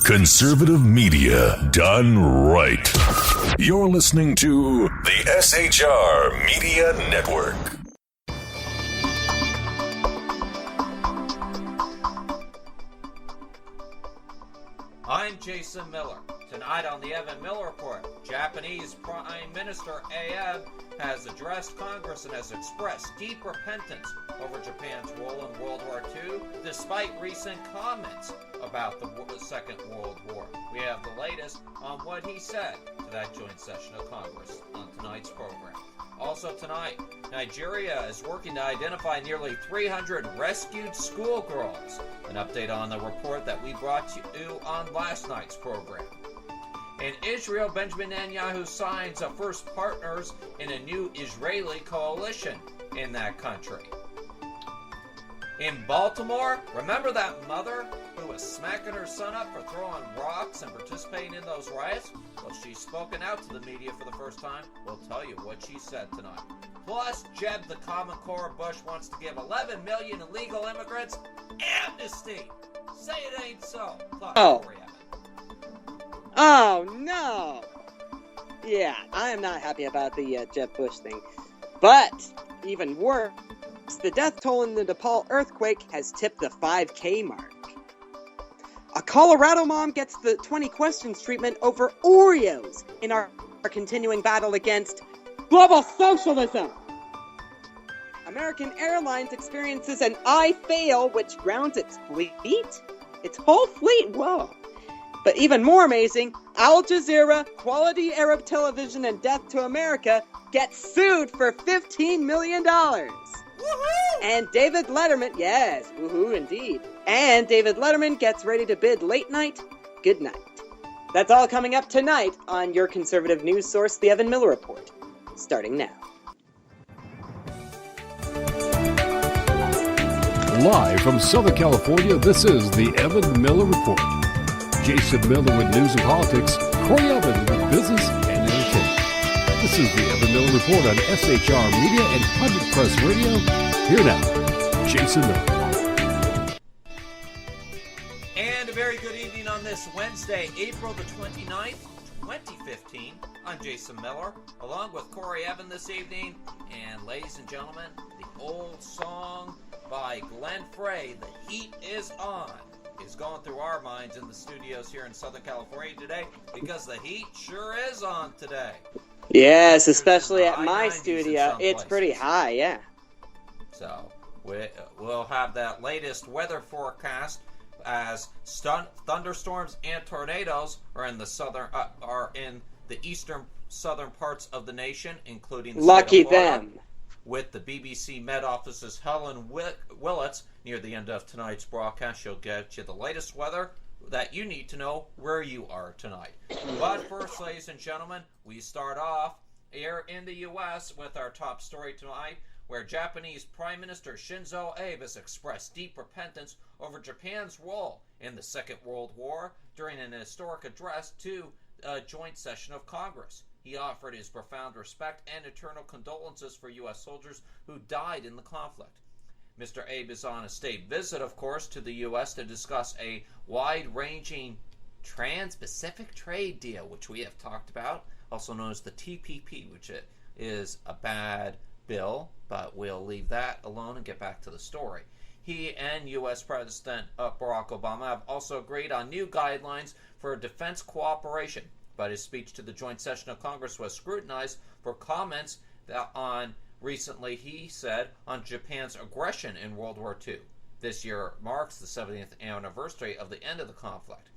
Conservative media done right. You're listening to the SHR Media Network. I'm Jason Miller. Tonight on the Evan Miller Report, Japanese Prime Minister Abe has addressed Congress and has expressed deep repentance over Japan's role in World War II, despite recent comments about the Second World War. We have the latest on what he said to that joint session of Congress on tonight's program. Also tonight, Nigeria is working to identify nearly 300 rescued schoolgirls. An update on the report that we brought to you on last night's program. In Israel, Benjamin Netanyahu signs up first partners in a new Israeli coalition in that country. In Baltimore, remember that mother who was smacking her son up for throwing rocks and participating in those riots? Well, she's spoken out to the media for the first time. We'll tell you what she said tonight. Plus, Jeb the Common Core Bush wants to give 11 million illegal immigrants amnesty. Say it ain't so. Plus, Oh, no. Yeah, I am not happy about the Jeb Bush thing. But, even worse, the death toll in the Nepal earthquake has tipped the 5K mark. A Colorado mom gets the 20 questions treatment over Oreos in our continuing battle against global socialism. American Airlines experiences an I fail which grounds its fleet. Its whole fleet, whoa. But even more amazing, Al Jazeera, Quality Arab Television, and Death to America get sued for $15 million. Woohoo! And David Letterman, yes, woohoo indeed. And David Letterman gets ready to bid late night good night. That's all coming up tonight on your conservative news source, The Evan Miller Report, starting now. Live from Southern California, this is The Evan Miller Report. Jason Miller with news and politics, Corey Evan with business and entertainment. This is The Evan Miller Report on SHR Media and Public Press Radio. Here now, Jason Miller. And a very good evening on this Wednesday, April the 29th, 2015. I'm Jason Miller, along with Corey Evan this evening. And ladies and gentlemen, the old song by Glenn Frey, The Heat Is On, is going through our minds in the studios here in Southern California today, because the heat sure is on today. Yes, especially at my studio. It's pretty high, yeah. So we'll have that latest weather forecast as thunderstorms and tornadoes are in the eastern southern parts of the nation, including the lucky state of Florida, them. With the BBC Met Office's Helen Willits near the end of tonight's broadcast. She'll get you the latest weather that you need to know where you are tonight. But first, ladies and gentlemen, we start off here in the U.S. with our top story tonight, where Japanese Prime Minister Shinzo Abe has expressed deep repentance over Japan's role in the Second World War during an historic address to a joint session of Congress. He offered his profound respect and eternal condolences for U.S. soldiers who died in the conflict. Mr. Abe is on a state visit, of course, to the U.S. to discuss a wide-ranging Trans-Pacific Trade Deal, which we have talked about, also known as the TPP, which is a bad bill, but we'll leave that alone and get back to the story. He and U.S. President Barack Obama have also agreed on new guidelines for defense cooperation, but his speech to the joint session of Congress was scrutinized for comments recently, he said, on Japan's aggression in World War II. This year marks the 70th anniversary of the end of the conflict.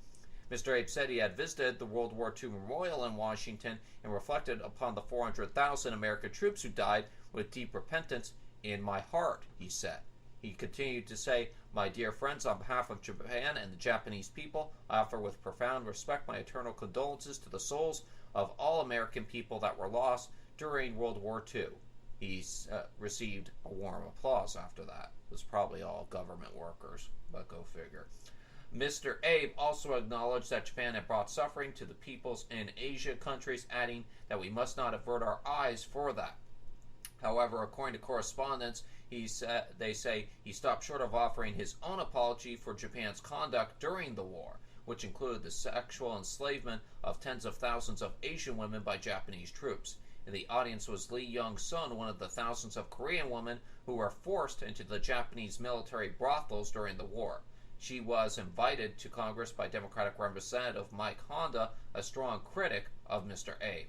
Mr. Abe said he had visited the World War II Memorial in Washington and reflected upon the 400,000 American troops who died with deep repentance in my heart, he said. He continued to say, "My dear friends, on behalf of Japan and the Japanese people, I offer with profound respect my eternal condolences to the souls of all American people that were lost during World War II." He received a warm applause after that. It was probably all government workers, but go figure. Mr. Abe also acknowledged that Japan had brought suffering to the peoples in Asia countries, adding that we must not avert our eyes for that. However, according to correspondents, they say he stopped short of offering his own apology for Japan's conduct during the war. which included the sexual enslavement of tens of thousands of Asian women by Japanese troops. In the audience was Lee Young-sun, one of the thousands of Korean women who were forced into the Japanese military brothels during the war. She was invited to Congress by Democratic Representative Mike Honda, a strong critic of Mr. Abe.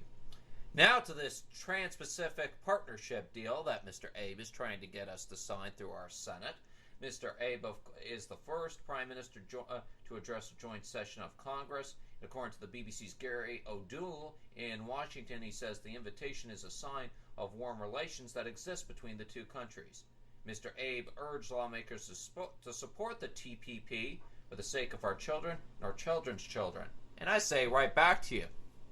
Now to this Trans-Pacific Partnership deal that Mr. Abe is trying to get us to sign through our Senate. Mr. Abe is the first Prime Minister to address a joint session of Congress. According to the BBC's Gary O'Doul in Washington, he says the invitation is a sign of warm relations that exist between the two countries. Mr. Abe urged lawmakers to support the TPP for the sake of our children and our children's children. And I say right back to you,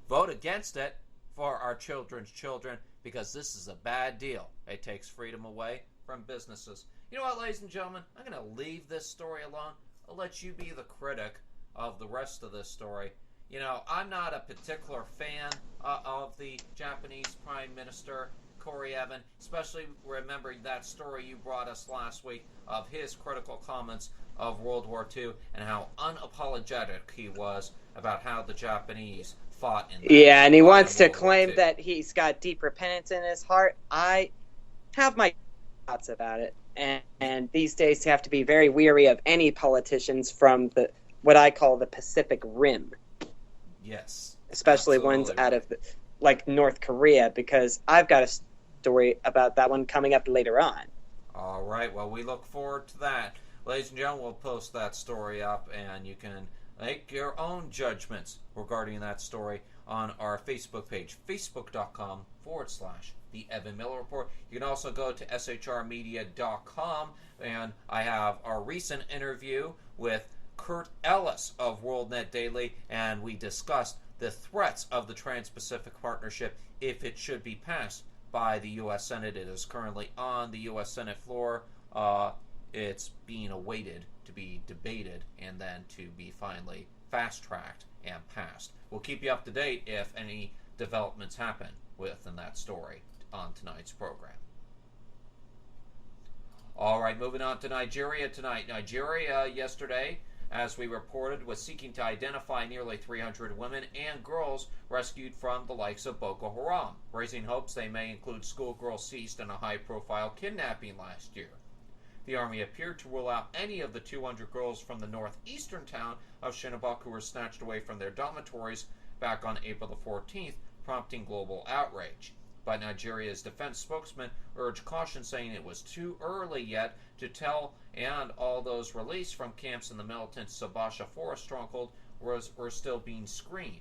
vote against it for our children's children, because this is a bad deal. It takes freedom away from businesses. You know what, ladies and gentlemen? I'm going to leave this story alone. I'll let you be the critic of the rest of this story. You know, I'm not a particular fan of the Japanese Prime Minister, Corey Evan, especially remembering that story you brought us last week of his critical comments of World War II and how unapologetic he was about how the Japanese fought in that. Yeah, and he wants to claim that he's got deep repentance in his heart. I have my thoughts about it. And these days you have to be very weary of any politicians from what I call the Pacific Rim. Yes. Especially ones out of like North Korea, because I've got a story about that one coming up later on. All right. Well, we look forward to that. Ladies and gentlemen, we'll post that story up, and you can make your own judgments regarding that story on our Facebook page, facebook.com/The Evan Miller Report. You can also go to shrmedia.com, and I have our recent interview with Kurt Ellis of WorldNet Daily, and we discussed the threats of the Trans-Pacific Partnership if it should be passed by the U.S. Senate. It is currently on the U.S. Senate floor. It's being awaited to be debated and then to be finally fast-tracked and passed. We'll keep you up to date if any developments happen within that story on tonight's program. All right, moving on to Nigeria tonight. Nigeria yesterday, as we reported, was seeking to identify nearly 300 women and girls rescued from the likes of Boko Haram, raising hopes they may include schoolgirls seized in a high-profile kidnapping last year. The army appeared to rule out any of the 200 girls from the northeastern town of Shinabuk who were snatched away from their dormitories back on April the 14th, prompting global outrage. But Nigeria's defense spokesman urged caution, saying it was too early yet to tell, and all those released from camps in the militant Sabasha forest stronghold were still being screened.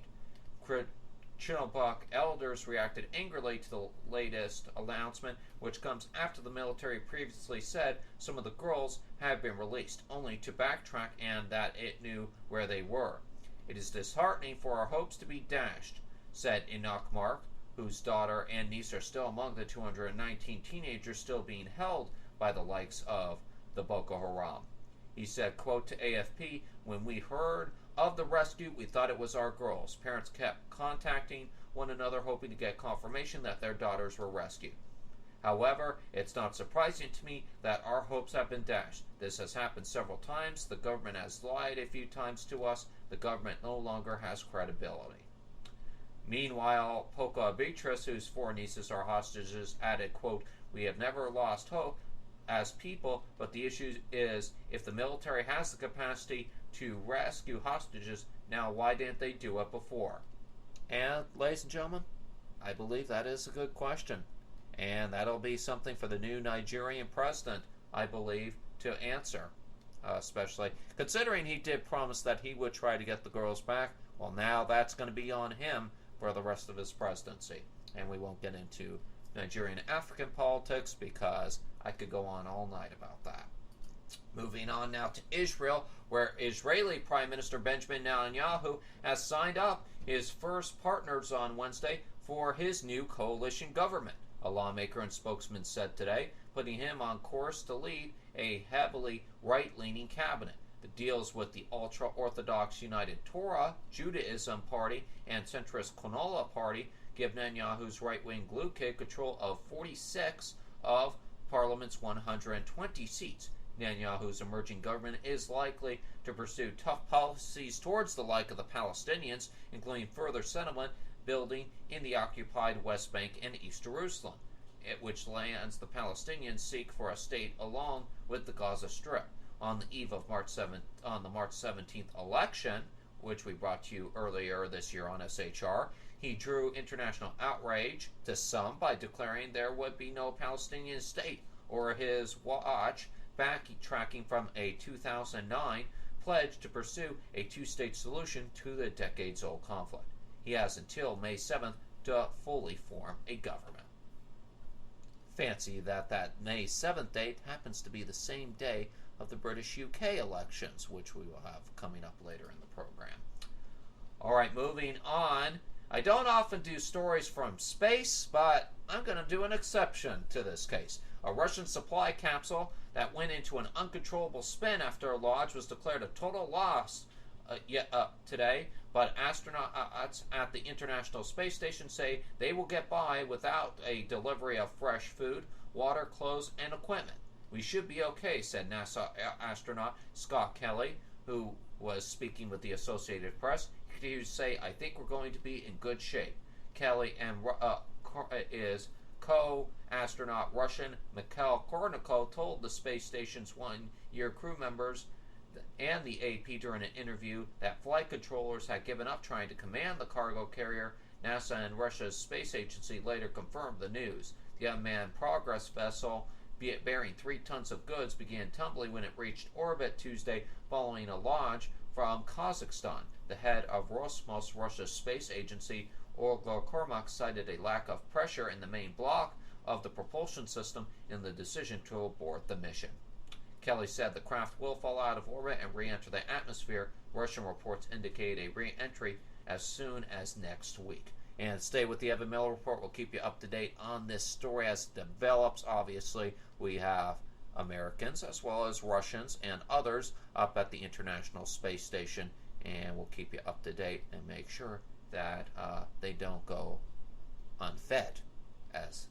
Chinabuk elders reacted angrily to the latest announcement, which comes after the military previously said some of the girls had been released, only to backtrack and that it knew where they were. It is disheartening for our hopes to be dashed, said Enoch Mark, whose daughter and niece are still among the 219 teenagers still being held by the likes of the Boko Haram. He said, quote, to AFP, when we heard of the rescue, we thought it was our girls. Parents kept contacting one another, hoping to get confirmation that their daughters were rescued. However, it's not surprising to me that our hopes have been dashed. This has happened several times. The government has lied a few times to us. The government no longer has credibility. Meanwhile, Poca Beatrice, whose 4 nieces are hostages, added, quote, we have never lost hope as people, but the issue is if the military has the capacity to rescue hostages, now why didn't they do it before? And, ladies and gentlemen, I believe that is a good question. And that'll be something for the new Nigerian president, I believe, to answer. Especially considering he did promise that he would try to get the girls back. Well, now that's going to be on him for the rest of his presidency. And we won't get into Nigerian African politics because I could go on all night about that. Moving on now to Israel, where Israeli Prime Minister Benjamin Netanyahu has signed up his first partners on Wednesday for his new coalition government, a lawmaker and spokesman said today, putting him on course to lead a heavily right-leaning cabinet that deals with the ultra-Orthodox United Torah, Judaism Party, and centrist Konola Party, give Netanyahu's right-wing glue kid control of 46 of Parliament's 120 seats. Netanyahu's emerging government is likely to pursue tough policies towards the like of the Palestinians, including further settlement building in the occupied West Bank and East Jerusalem, at which lands the Palestinians seek for a state along with the Gaza Strip. On the eve of on the March 17th election, which we brought to you earlier this year on SHR, he drew international outrage to some by declaring there would be no Palestinian state, or his watch backtracking from a 2009 pledge to pursue a two-state solution to the decades-old conflict. He has until May 7th to fully form a government. Fancy that May 7th date happens to be the same day of the British UK elections, which we will have coming up later in the program. All right, moving on. I don't often do stories from space, but I'm going to do an exception to this case. A Russian supply capsule that went into an uncontrollable spin after a launch was declared a total loss today, but astronauts at the International Space Station say they will get by without a delivery of fresh food, water, clothes, and equipment. We should be okay, said NASA astronaut Scott Kelly, who was speaking with the Associated Press. He would say, I think we're going to be in good shape. Kelly and is co-astronaut Russian Mikhail Kornikov told the space station's one-year crew members and the AP during an interview that flight controllers had given up trying to command the cargo carrier. NASA and Russia's space agency later confirmed the news. The unmanned Progress vessel, bearing 3 tons of goods, began tumbling when it reached orbit Tuesday following a launch from Kazakhstan. The head of Roscosmos, Russia's space agency, Olga Kormak, cited a lack of pressure in the main block of the propulsion system in the decision to abort the mission. Kelly said the craft will fall out of orbit and re-enter the atmosphere. Russian reports indicate a re-entry as soon as next week. And stay with the Evan Miller Report. We'll keep you up to date on this story as it develops. Obviously, we have Americans as well as Russians and others up at the International Space Station, and we'll keep you up to date and make sure that they don't go unfed, as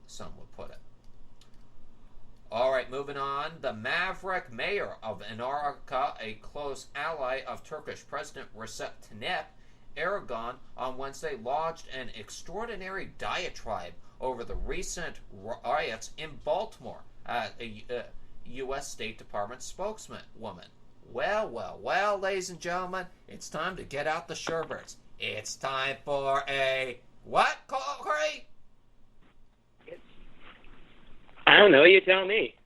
some would put it. All right, moving on. The maverick mayor of Anarka, a close ally of Turkish President Recep Tayyip Erdogan, on Wednesday lodged an extraordinary diatribe over the recent riots in Baltimore, a U.S. State Department spokeswoman. Well, ladies and gentlemen, it's time to get out the sherbets. It's time for a what, Corey? I don't know. You tell me.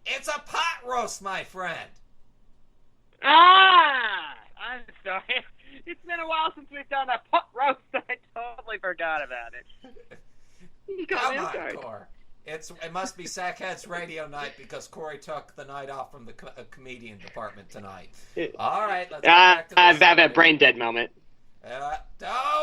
It's a pot roast, my friend. Ah! I'm sorry. It's been a while since we've done a pot roast. I totally forgot about it. Come on, Cor. It must be Sackhead's radio night because Corey took the night off from the comedian department tonight. All right, let's get back to this. I've had a brain dead moment. No!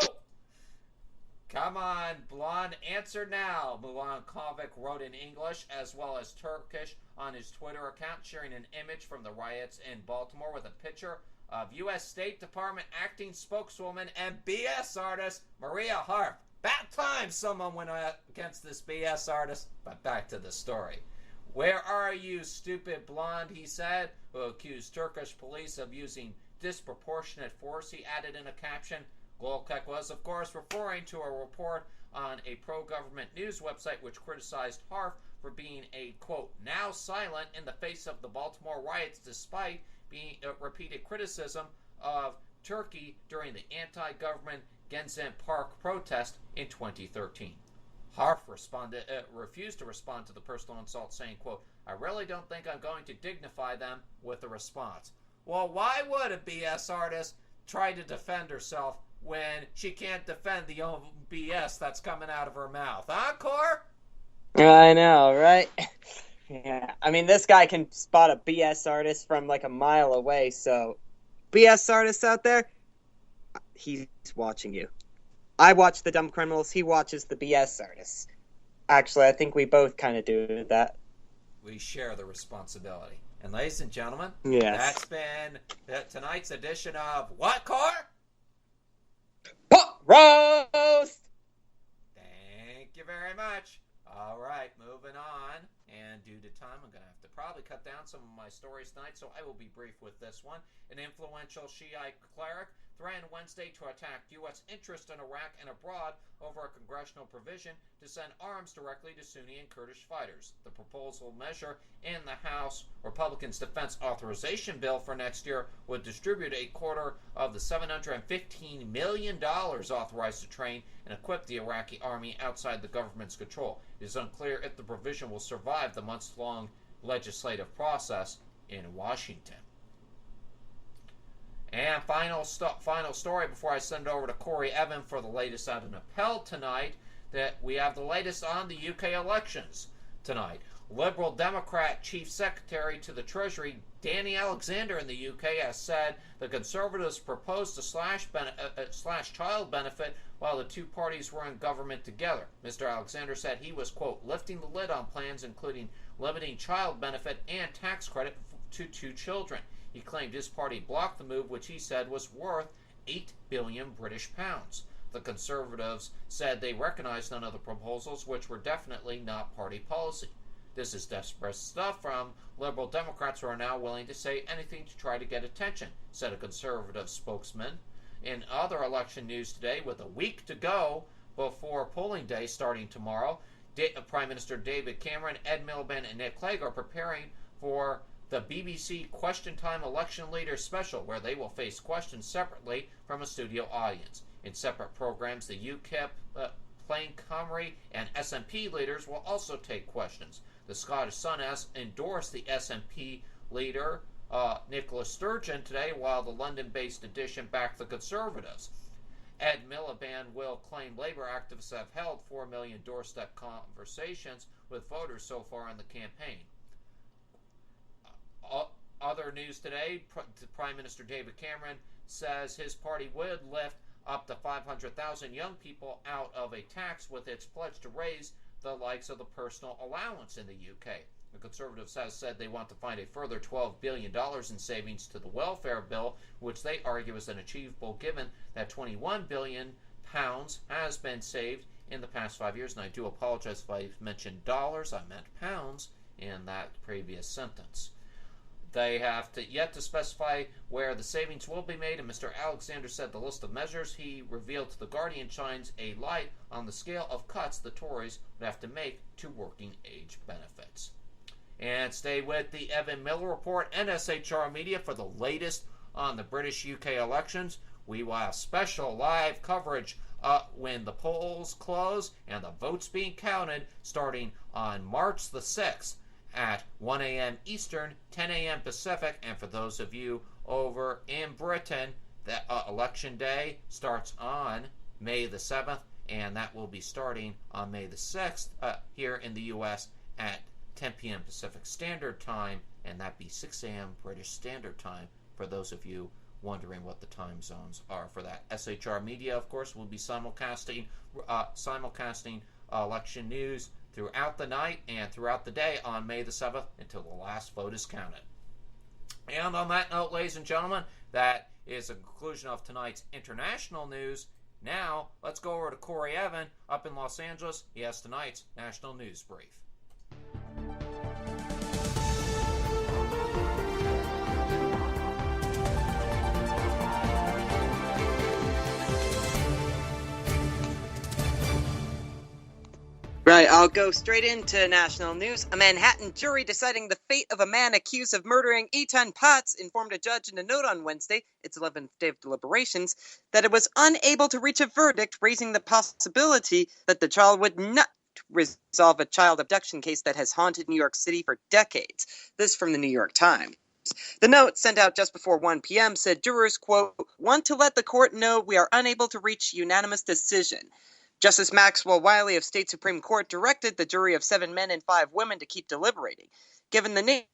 Come on, Blonde, answer now. Mulan Kovic wrote in English as well as Turkish on his Twitter account, sharing an image from the riots in Baltimore with a picture of U.S. State Department acting spokeswoman and BS artist Maria Harf. About time someone went against this BS artist. But back to the story. Where are you, stupid blonde, he said, who accused Turkish police of using disproportionate force, he added in a caption. Golkek was, of course, referring to a report on a pro-government news website which criticized Harf for being a, quote, now silent in the face of the Baltimore riots despite being repeated criticism of Turkey during the anti-government Genzin Park protest in 2013. Harf refused to respond to the personal insult, saying, quote, I really don't think I'm going to dignify them with a response. Well, why would a BS artist try to defend herself when she can't defend the own BS that's coming out of her mouth? Huh, Cor? I know, right? Yeah, I mean, this guy can spot a BS artist from like a mile away, so BS artists out there, he's watching you. I watch the dumb criminals, he watches the BS artists. Actually, I think we both kind of do that. We share the responsibility. And ladies and gentlemen, yes, that's been tonight's edition of What, Cor? Pot roast! Thank you very much. All right, moving on. And due to time, I'm going to have to probably cut down some of my stories tonight, so I will be brief with this one. An influential Shiite cleric threatened Wednesday to attack U.S. interest in Iraq and abroad over a congressional provision to send arms directly to Sunni and Kurdish fighters. The proposal measure in the House Republicans' defense authorization bill for next year would distribute a quarter of the $715 million authorized to train and equip the Iraqi army outside the government's control. It is unclear if the provision will survive the months-long legislative process in Washington. And final story before I send it over to Corey Evan for the latest out of Nepal tonight, that we have the latest on the UK elections tonight. Liberal Democrat Chief Secretary to the Treasury, Danny Alexander in the UK, has said the Conservatives proposed to slash child benefit while the two parties were in government together. Mr. Alexander said he was, quote, lifting the lid on plans including limiting child benefit and tax credit to 2 children. He claimed his party blocked the move, which he said was worth 8 billion British pounds. The Conservatives said they recognized none of the proposals, which were definitely not party policy. This is desperate stuff from Liberal Democrats who are now willing to say anything to try to get attention, said a Conservative spokesman. In other election news today, with a week to go before polling day starting tomorrow, Prime Minister David Cameron, Ed Miliband, and Nick Clegg are preparing for the BBC Question Time Election Leaders Special, where they will face questions separately from a studio audience. In separate programs, the UKIP, Plain Cymru, and SNP leaders will also take questions. The Scottish Sun has endorsed the SNP leader, Nicola Sturgeon, today, while the London-based edition backed the Conservatives. Ed Miliband will claim Labour activists have held 4 million doorstep conversations with voters so far in the campaign. Other news today, Prime Minister David Cameron says his party would lift up to 500,000 young people out of a tax with its pledge to raise the likes of the personal allowance in the UK. The Conservatives have said they want to find a further $12 billion in savings to the welfare bill, which they argue is unachievable given that £21 billion has been saved in the past 5 years. And I do apologize if I mentioned dollars, I meant pounds in that previous sentence. They have yet to specify where the savings will be made, and Mr. Alexander said the list of measures he revealed to The Guardian shines a light on the scale of cuts the Tories would have to make to working age benefits. And stay with the Evan Miller Report and SHR Media for the latest on the British UK elections. We will have special live coverage when the polls close and the votes being counted starting on March the 6th. At 1 a.m. Eastern, 10 a.m. Pacific, and for those of you over in Britain, that election day starts on May the 7th, and that will be starting on May the 6th here in the U.S. at 10 p.m. Pacific Standard Time, and that be 6 a.m. British Standard Time for those of you wondering what the time zones are for that. SHR Media, of course, will be simulcasting election news throughout the night and throughout the day on May the 7th until the last vote is counted. And on that note, ladies and gentlemen, that is the conclusion of tonight's international news. Now, let's go over to Corey Evan up in Los Angeles. He has tonight's National News Brief. Right, I'll go straight into national news. A Manhattan jury deciding the fate of a man accused of murdering Eitan Potts informed a judge in a note on Wednesday, its 11th day of deliberations, that it was unable to reach a verdict, raising the possibility that the trial would not resolve a child abduction case that has haunted New York City for decades. This from the New York Times. The note, sent out just before 1 p.m., said jurors, quote, want to let the court know we are unable to reach a unanimous decision. Justice Maxwell Wiley of State Supreme Court directed the jury of 7 men and 5 women to keep deliberating. Given the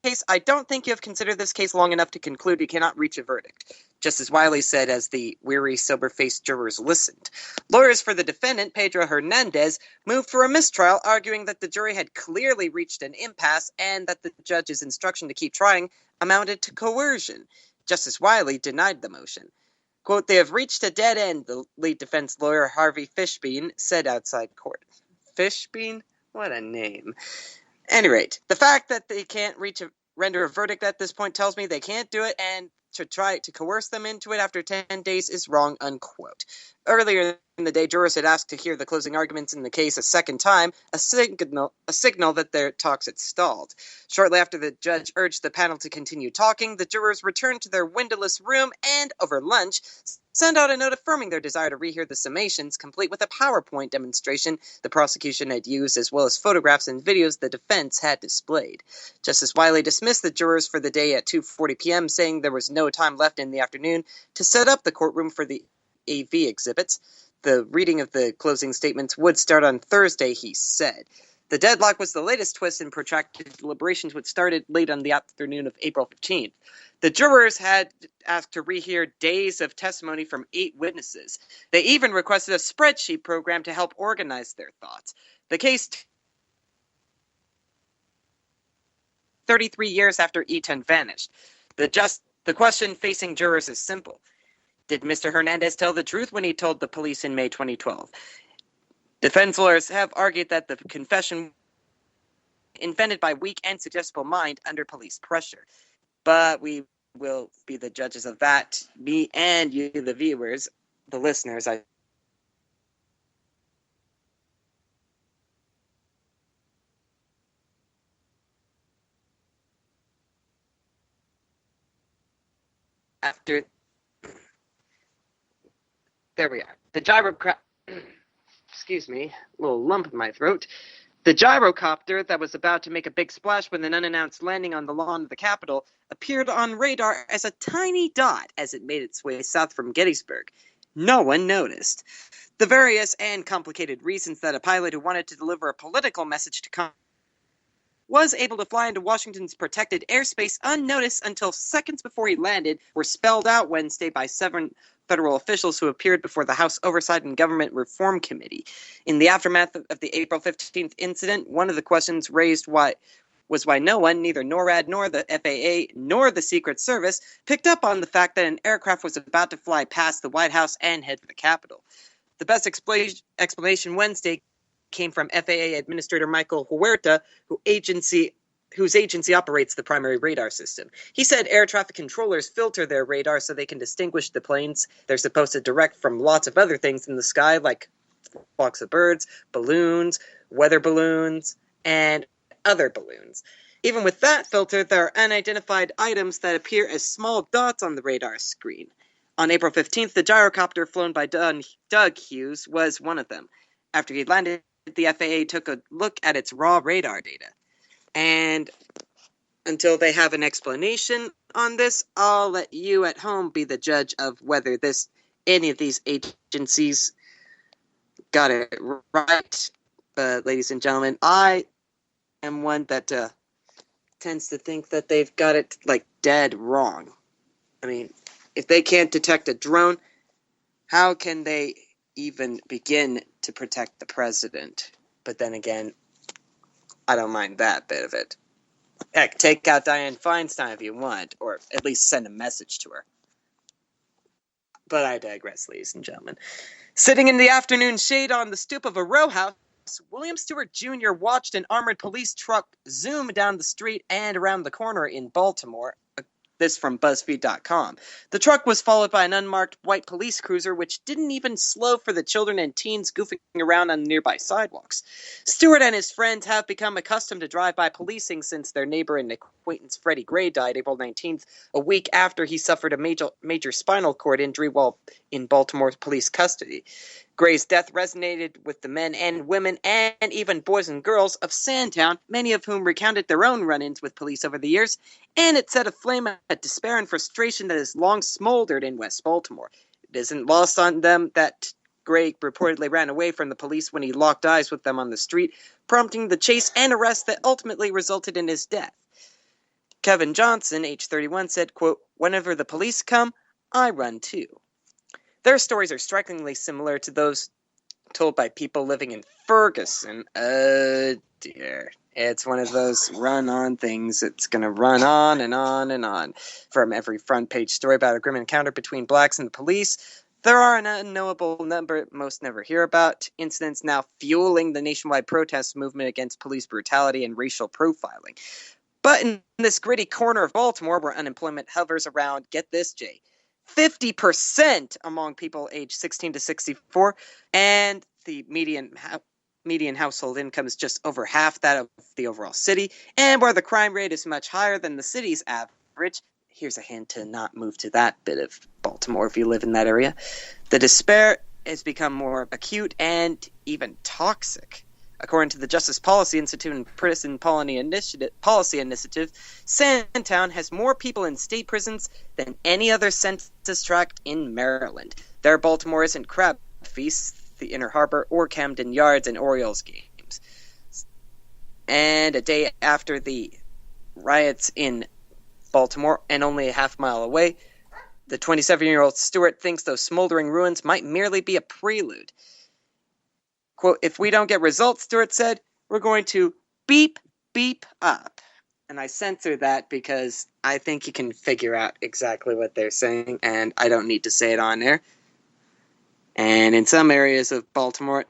case, I don't think you have considered this case long enough to conclude you cannot reach a verdict, Justice Wiley said as the weary, sober-faced jurors listened. Lawyers for the defendant, Pedro Hernandez, moved for a mistrial, arguing that the jury had clearly reached an impasse and that the judge's instruction to keep trying amounted to coercion. Justice Wiley denied the motion. Quote, they have reached a dead end, the lead defense lawyer Harvey Fishbein said outside court. Fishbein? What a name. Any rate, the fact that they can't render a verdict at this point tells me they can't do it, and to try to coerce them into it after 10 days is wrong, unquote. Earlier in the day, jurors had asked to hear the closing arguments in the case a second time, a signal that their talks had stalled. Shortly after the judge urged the panel to continue talking, the jurors returned to their windowless room and, over lunch, sent out a note affirming their desire to rehear the summations, complete with a PowerPoint demonstration the prosecution had used, as well as photographs and videos the defense had displayed. Justice Wiley dismissed the jurors for the day at 2:40 p.m., saying there was no time left in the afternoon to set up the courtroom for the AV exhibits. The reading of the closing statements would start on Thursday, he said. The deadlock was the latest twist in protracted deliberations, which started late on the afternoon of April 15th. The jurors had asked to rehear days of testimony from 8 witnesses. They even requested a spreadsheet program to help organize their thoughts. The case 33 years after Eaton vanished. The question facing jurors is simple. Did Mr. Hernandez tell the truth when he told the police in May 2012? Defense lawyers have argued that the confession invented by weak and suggestible mind under police pressure. But we will be the judges of that, me and you, the viewers, the listeners. There we are. The excuse me, a little lump in my throat. The gyrocopter that was about to make a big splash with an unannounced landing on the lawn of the Capitol appeared on radar as a tiny dot as it made its way south from Gettysburg. No one noticed. The various and complicated reasons that a pilot who wanted to deliver a political message to Congress was able to fly into Washington's protected airspace unnoticed until seconds before he landed were spelled out Wednesday by 7 federal officials who appeared before the House Oversight and Government Reform Committee. In the aftermath of the April 15th incident, one of the questions raised was why no one, neither NORAD nor the FAA nor the Secret Service, picked up on the fact that an aircraft was about to fly past the White House and head for the Capitol. The best explanation Wednesday came from FAA Administrator Michael Huerta, whose agency operates the primary radar system. He said air traffic controllers filter their radar so they can distinguish the planes they're supposed to direct from lots of other things in the sky, like flocks of birds, balloons, weather balloons, and other balloons. Even with that filter, there are unidentified items that appear as small dots on the radar screen. On April 15th, the gyrocopter flown by Doug Hughes was one of them. After he landed, the FAA took a look at its raw radar data. And until they have an explanation on this, I'll let you at home be the judge of whether any of these agencies got it right. But ladies and gentlemen, I am one that tends to think that they've got it dead wrong. I mean, if they can't detect a drone, how can they even begin to protect the president? But then again, I don't mind that bit of it. Heck, take out Dianne Feinstein if you want, or at least send a message to her. But I digress, ladies and gentlemen. Sitting in the afternoon shade on the stoop of a row house, William Stewart Jr. watched an armored police truck zoom down the street and around the corner in Baltimore. This from BuzzFeed.com. The truck was followed by an unmarked white police cruiser, which didn't even slow for the children and teens goofing around on nearby sidewalks. Stewart and his friends have become accustomed to drive-by policing since their neighbor and acquaintance Freddie Gray died April 19th, a week after he suffered a major spinal cord injury while in Baltimore police custody. Gray's death resonated with the men and women and even boys and girls of Sandtown, many of whom recounted their own run-ins with police over the years, and it set aflame a despair and frustration that has long smoldered in West Baltimore. It isn't lost on them that Gray reportedly ran away from the police when he locked eyes with them on the street, prompting the chase and arrest that ultimately resulted in his death. Kevin Johnson, age 31, said, quote, "Whenever the police come, I run too." Their stories are strikingly similar to those told by people living in Ferguson. Oh dear. It's one of those run-on things. It's going to run on and on and on. From every front-page story about a grim encounter between blacks and the police, There are an unknowable number most never hear about incidents now fueling the nationwide protest movement against police brutality and racial profiling. But in this gritty corner of Baltimore where unemployment hovers around, get this, Jay, 50% among people aged 16 to 64, and the median household income is just over half that of the overall city, and where the crime rate is much higher than the city's average. Here's a hint to not move to that bit of Baltimore if you live in that area. The despair has become more acute and even toxic. According to the Justice Policy Institute and Prison Policy Initiative, Sandtown has more people in state prisons than any other census tract in Maryland. Their Baltimore isn't crab feasts, the Inner Harbor, or Camden Yards and Orioles games. And a day after the riots in Baltimore, and only a half mile away, the 27-year-old Stewart thinks those smoldering ruins might merely be a prelude. Quote, "If we don't get results," Stewart said, "we're going to beep up." And I censor that because I think you can figure out exactly what they're saying, and I don't need to say it on there. And in some areas of Baltimore,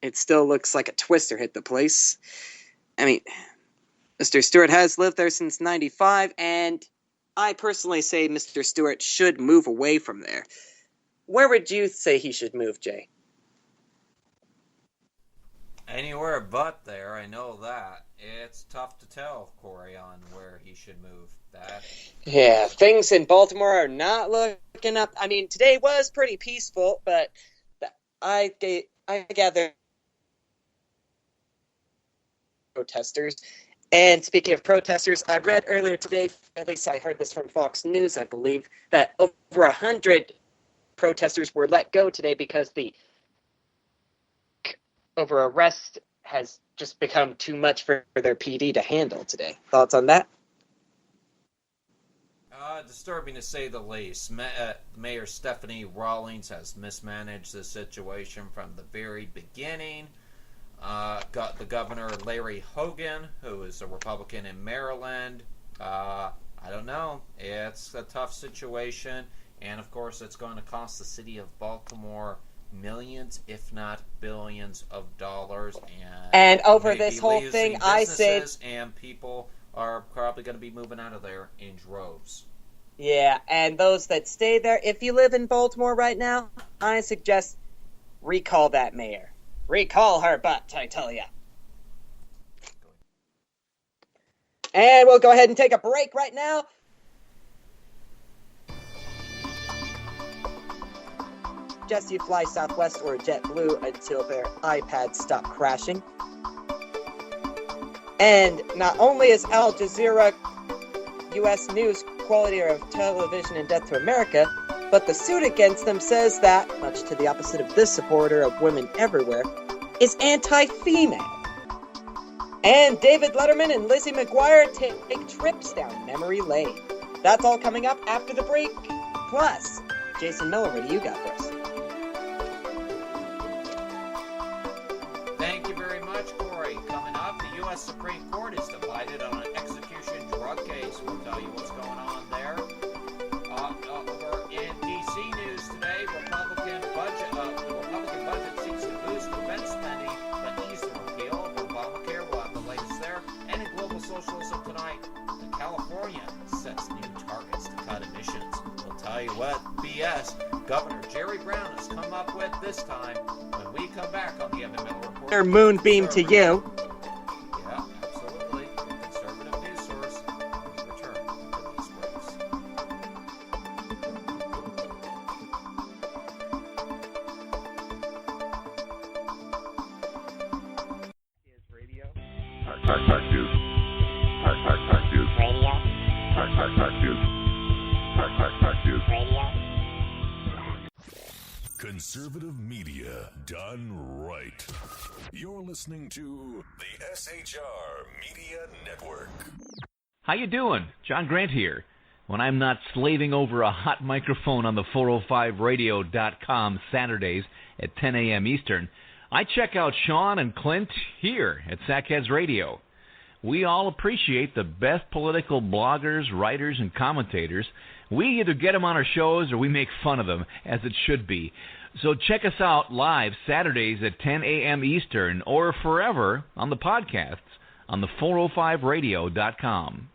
it still looks like a twister hit the place. I mean, Mr. Stewart has lived there since 95, and I personally say Mr. Stewart should move away from there. Where would you say he should move, Jay? Anywhere but there, I know that. It's tough to tell, Corey, on where he should move. That. Yeah, things in Baltimore are not looking up. I mean, today was pretty peaceful, but I gather protesters. And speaking of protesters, I read earlier today, at least I heard this from Fox News, I believe, that over 100 protesters were let go today because the over arrest has just become too much for their PD to handle today. Thoughts on that? Disturbing to say the least. Mayor Stephanie Rawlings has mismanaged the situation from the very beginning. Got the governor Larry Hogan, who is a Republican in Maryland. I don't know. It's a tough situation, and of course, it's going to cost the city of Baltimore millions, if not billions, of dollars. And over this whole thing, I say, and people are probably going to be moving out of there in droves. Yeah, and those that stay there, if you live in Baltimore right now, I suggest recall that mayor. Recall her butt, I tell ya. And we'll go ahead and take a break right now. Just you fly Southwest or JetBlue until their iPads stop crashing. And not only is Al Jazeera U.S. News quality of television and death to America, but the suit against them says that, much to the opposite of this supporter of women everywhere, is anti-female. And David Letterman and Lizzie McGuire take trips down memory lane. That's all coming up after the break. Plus, Jason Miller, what do you got for us? Thank you very much, Corey. Coming up, the U.S. Supreme Court is divided on an execution drug case. We'll tell you what's going on there. Over in D.C. news today, the Republican budget seeks to boost defense spending, but ease the repeal of Obamacare. We'll have the latest there. And in global socialism tonight, California sets new targets to cut emissions. We'll tell you what BS Governor Jerry Brown has come up with this time when we come back on the Evan Miller Report. Moonbeam to you. Yeah, absolutely. A conservative news source. We return to these breaks. Radio. Pack news. Pack news. Radio. Pack news. Pack news. Radio. Conservative media done right. You're listening to the SHR Media Network. How you doing? John Grant here. When I'm not slaving over a hot microphone on the 405radio.com Saturdays at 10 a.m. Eastern, I check out Sean and Clint here at Sackheads Radio. We all appreciate the best political bloggers, writers, and commentators We either get them on our shows or we make fun of them, as it should be. So check us out live Saturdays at 10 a.m. Eastern or forever on the podcasts on the 405radio.com.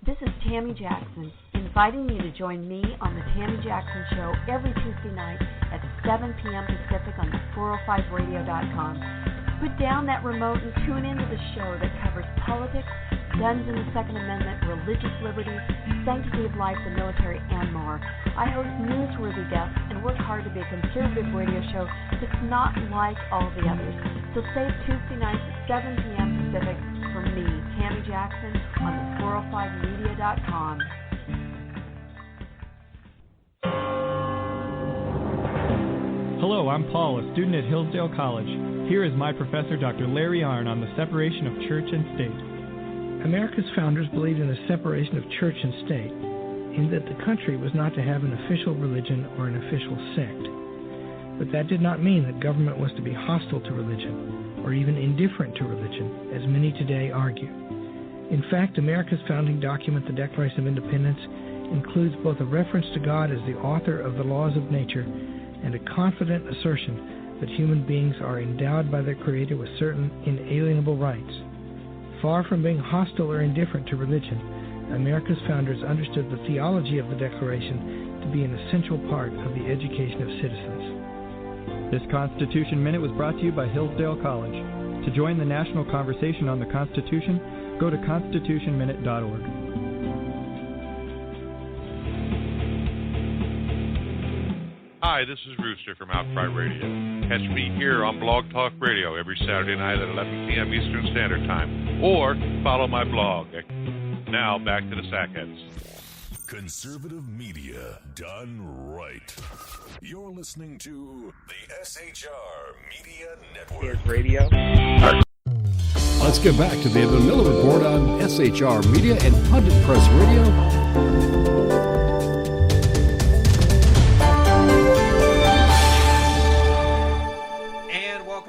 This is Tammy Jackson, inviting you to join me on the Tammy Jackson Show every Tuesday night at 7 p.m. Pacific on the 405radio.com. Put down that remote and tune into the show that covers politics, guns and the Second Amendment, religious liberties, sanctity of life, the military, and more. I host newsworthy guests and work hard to be a conservative radio show that's not like all the others. So save Tuesday nights at 7 p.m. Pacific for me, Tammy Jackson, on the 405media.com. Hello, I'm Paul, a student at Hillsdale College. Here is my professor, Dr. Larry Arnn, on the separation of church and state. America's founders believed in the separation of church and state, in that the country was not to have an official religion or an official sect. But that did not mean that government was to be hostile to religion, or even indifferent to religion, as many today argue. In fact, America's founding document, the Declaration of Independence, includes both a reference to God as the author of the laws of nature and a confident assertion that human beings are endowed by their Creator with certain inalienable rights. Far from being hostile or indifferent to religion, America's founders understood the theology of the Declaration to be an essential part of the education of citizens. This Constitution Minute was brought to you by Hillsdale College. To join the national conversation on the Constitution, go to constitutionminute.org. Hi, this is Rooster from Outcry Radio. Catch me here on Blog Talk Radio every Saturday night at 11 p.m. Eastern Standard Time, or follow my blog. Now, back to the Sackheads. Conservative media done right. You're listening to the SHR Media Network. Radio. Let's get back to the Evan Miller Report on SHR Media and Pundit Press Radio.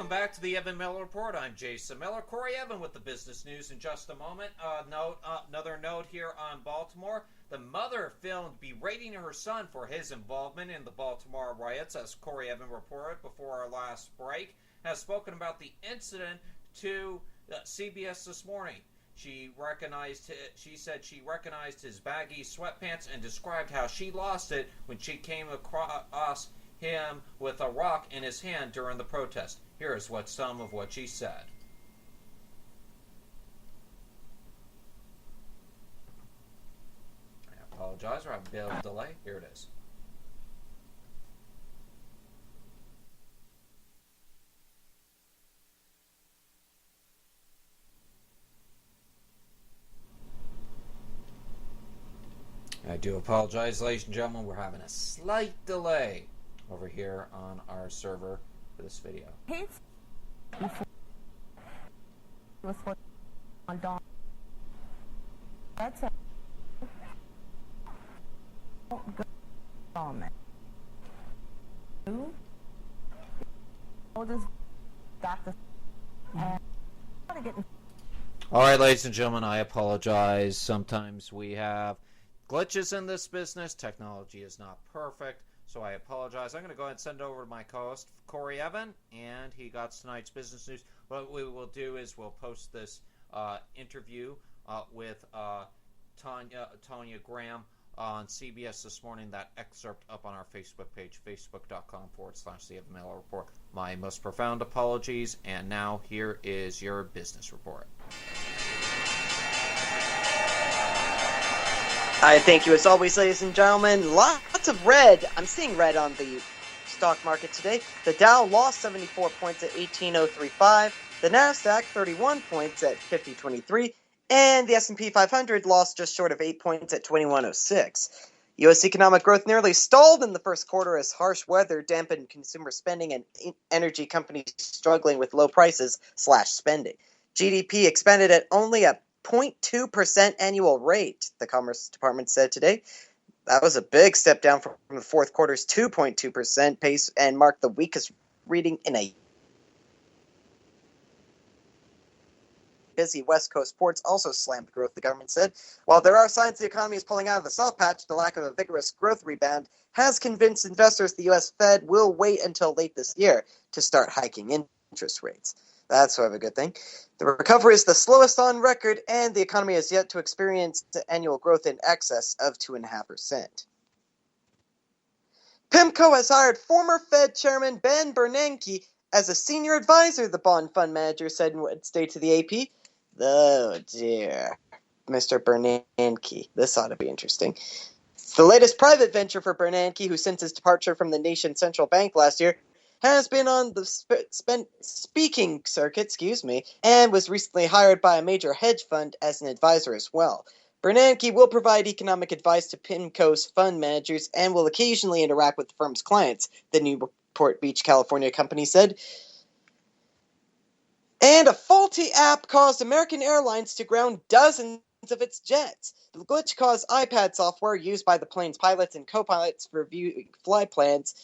Back to the Evan Miller Report. I'm Jason Miller. Corey Evan with the business news in just a moment. Another note here on Baltimore. The mother filmed berating her son for his involvement in the Baltimore riots, as Corey Evan reported before our last break, has spoken about the incident to CBS this morning. She said she recognized his baggy sweatpants and described how she lost it when she came across him with a rock in his hand during the protest. Here's some of what she said. I apologize for a bit of delay. Here it is. I do apologize, ladies and gentlemen. We're having a slight delay over here on our server for this video. That's a comment. All right, ladies and gentlemen, I apologize. Sometimes we have glitches in this business. Technology is not perfect, so I apologize. I'm going to go ahead and send it over to my co-host, Corey Evan, and he got tonight's business news. What we will do is we'll post this interview with Tanya Graham on CBS this morning, that excerpt up on our Facebook page, facebook.com/The Evan Miller Report. My most profound apologies, and now here is your business report. I thank you as always, ladies and gentlemen. Lots of red. I'm seeing red on the stock market today. The Dow lost 74 points at 18,035. The Nasdaq 31 points at 5023. And the S&P 500 lost just short of 8 points at 2106. U.S. economic growth nearly stalled in the first quarter as harsh weather dampened consumer spending and energy companies struggling with low prices / spending. GDP expanded at only a 0.2% annual rate, the Commerce Department said today. That was a big step down from the fourth quarter's 2.2% pace and marked the weakest reading in a busy West Coast ports also slammed growth, the government said. While there are signs the economy is pulling out of the soft patch, the lack of a vigorous growth rebound has convinced investors the U.S. Fed will wait until late this year to start hiking interest rates. That's sort of a good thing. The recovery is the slowest on record, and the economy has yet to experience annual growth in excess of 2.5%. PIMCO has hired former Fed Chairman Ben Bernanke as a senior advisor, the bond fund manager said in Wednesday to the AP. Oh, dear. Mr. Bernanke. This ought to be interesting. The latest private venture for Bernanke, who since his departure from the nation's central bank last year, has been on the speaking circuit, and was recently hired by a major hedge fund as an advisor as well. Bernanke will provide economic advice to PIMCO's fund managers and will occasionally interact with the firm's clients, the Newport Beach, California company said. And a faulty app caused American Airlines to ground dozens of its jets. The glitch caused iPad software used by the plane's pilots and co-pilots for viewing flight plans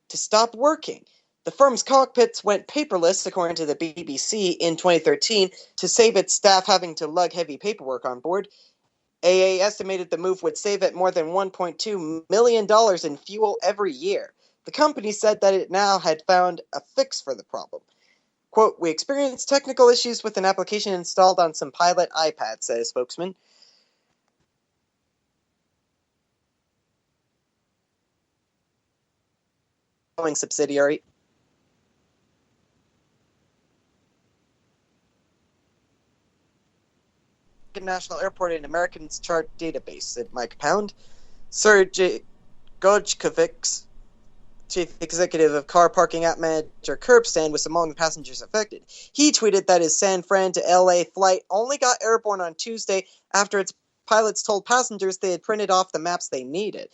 to stop working. The firm's cockpits went paperless, according to the BBC, in 2013 to save its staff having to lug heavy paperwork on board. AA estimated the move would save it more than $1.2 million in fuel every year. The company said that it now had found a fix for the problem. Quote, "We experienced technical issues with an application installed on some pilot iPads," said a spokesman. Subsidiary National Airport and Americans Chart database, said Mike Pound. Sergey Gojkovic, chief executive of car parking app manager Curbstand, was among the passengers affected. He tweeted that his San Fran to LA flight only got airborne on Tuesday after its pilots told passengers they had printed off the maps they needed.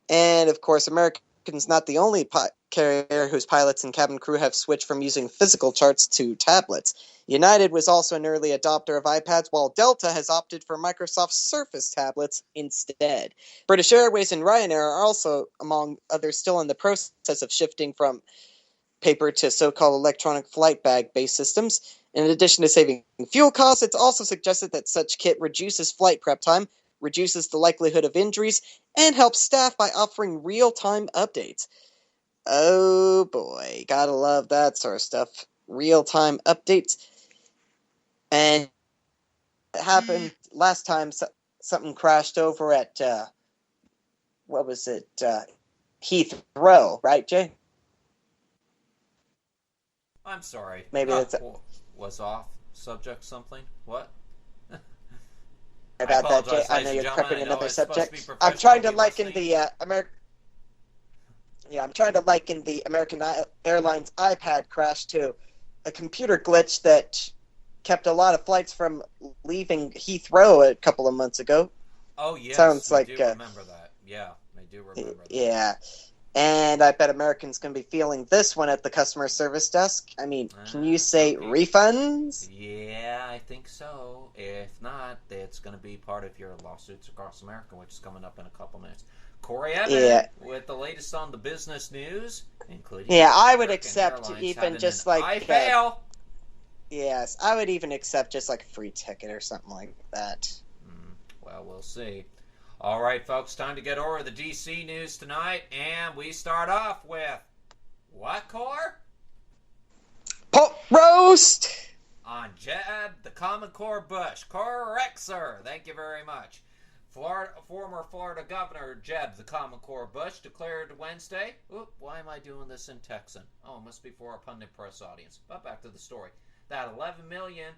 And, of course, American's not the only carrier whose pilots and cabin crew have switched from using physical charts to tablets. United was also an early adopter of iPads, while Delta has opted for Microsoft Surface tablets instead. British Airways and Ryanair are also, among others, still in the process of shifting from paper to so-called electronic flight bag-based systems. In addition to saving fuel costs, it's also suggested that such kit reduces flight prep time, reduces the likelihood of injuries, and helps staff by offering real-time updates. Oh boy, gotta love that sort of stuff. Real-time updates. And it happened last time something crashed over at, Heathrow, right, Jay? I'm sorry. Maybe that's was off subject something. What? About that, Jay. I know you're prepping another subject. I'm trying to liken the I'm trying to liken the American Airlines iPad crash to a computer glitch that kept a lot of flights from leaving Heathrow a couple of months ago. Oh, yes. Sounds like I do remember that. Yeah, I do remember that. Yeah. And I bet Americans going to be feeling this one at the customer service desk. I mean, can you say refunds? Yeah, I think so. If not, it's going to be part of your lawsuits across America, which is coming up in a couple minutes. Corey Evans with the latest on the business news, including I would American accept Airlines even just like I fail. Yes, I would even accept just like a free ticket or something like that. Well, we'll see. All right, folks, time to get over the D.C. news tonight, and we start off with what, Core? Pork roast! On Jeb the Common Core Bush. Correct, sir. Thank you very much. Former Florida Governor Jeb the Common Core Bush declared Wednesday, why am I doing this in Texan? Oh, it must be for our pundit press audience. But back to the story. That 11 million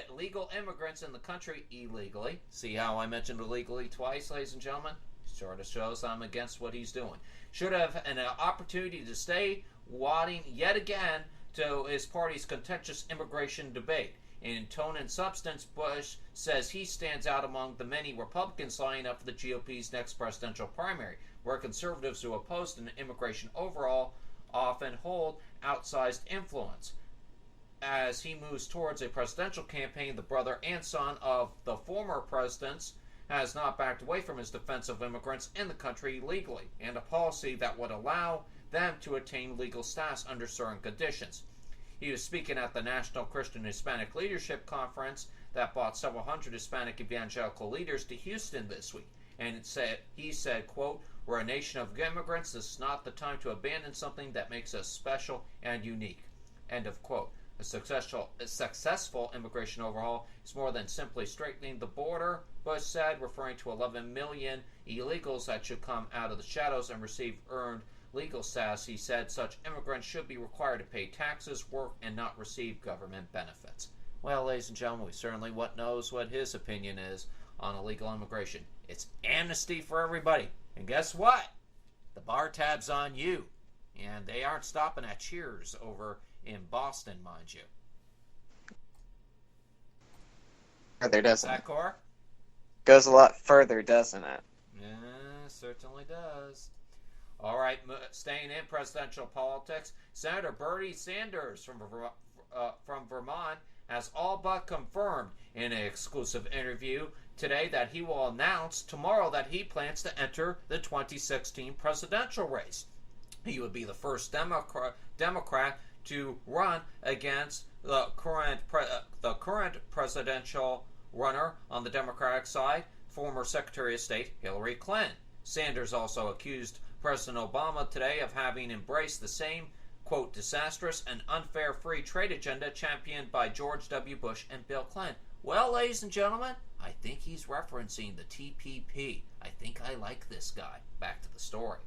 illegal immigrants in the country illegally. See how I mentioned illegally twice, ladies and gentlemen? Sort of shows I'm against what he's doing. Should have an opportunity to stay wadding yet again to his party's contentious immigration debate. In tone and substance, Bush says he stands out among the many Republicans lining up for the GOP's next presidential primary, where conservatives who oppose immigration overall often hold outsized influence. As he moves towards a presidential campaign, the brother and son of the former presidents has not backed away from his defense of immigrants in the country legally, and a policy that would allow them to attain legal status under certain conditions. He was speaking at the National Christian Hispanic Leadership Conference that brought several hundred Hispanic evangelical leaders to Houston this week. And he said, quote, "We're a nation of immigrants. This is not the time to abandon something that makes us special and unique." End of quote. A successful immigration overhaul is more than simply straightening the border, Bush said, referring to 11 million illegals that should come out of the shadows and receive earned legal status. He said such immigrants should be required to pay taxes, work, and not receive government benefits. Well, ladies and gentlemen, we certainly knows what his opinion is on illegal immigration. It's amnesty for everybody. And guess what? The bar tab's on you. And they aren't stopping at Cheers over in Boston, mind you. Further, doesn't that, Cor? Goes a lot further, doesn't it? Yeah, certainly does. All right, staying in presidential politics, Senator Bernie Sanders from Vermont has all but confirmed in an exclusive interview today that he will announce tomorrow that he plans to enter the 2016 presidential race. He would be the first Democrat to run against the current presidential runner on the Democratic side, former Secretary of State Hillary Clinton. Sanders also accused President Obama today of having embraced the same, quote, disastrous and unfair free trade agenda championed by George W. Bush and Bill Clinton. Well, ladies and gentlemen, I think he's referencing the TPP. I think I like this guy. Back to the story.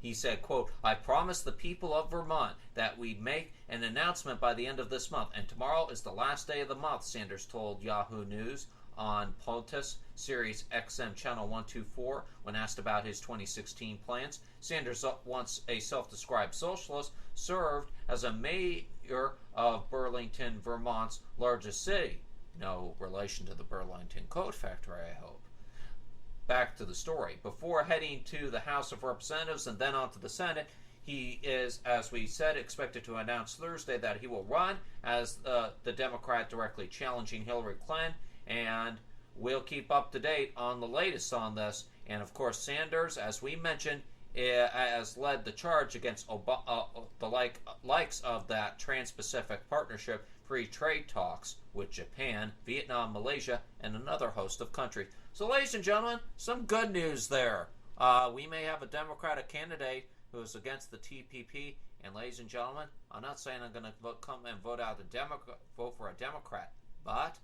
He said, quote, "I promise the people of Vermont that we make an announcement by the end of this month, and tomorrow is the last day of the month," Sanders told Yahoo News on POTUS, Sirius XM Channel 124, when asked about his 2016 plans. Sanders, once a self-described socialist, served as a mayor of Burlington, Vermont's largest city. No relation to the Burlington Coat Factory, I hope. Back to the story. Before heading to the House of Representatives and then on to the Senate, he is, as we said, expected to announce Thursday that he will run as the Democrat directly challenging Hillary Clinton, and we'll keep up to date on the latest on this. And of course, Sanders, as we mentioned, has led the charge against the likes of that Trans-Pacific Partnership free trade talks with Japan, Vietnam, Malaysia, and another host of countries. So, ladies and gentlemen, some good news there. We may have a Democratic candidate who is against the TPP, and ladies and gentlemen, I'm not saying I'm going to come and vote for a Democrat, but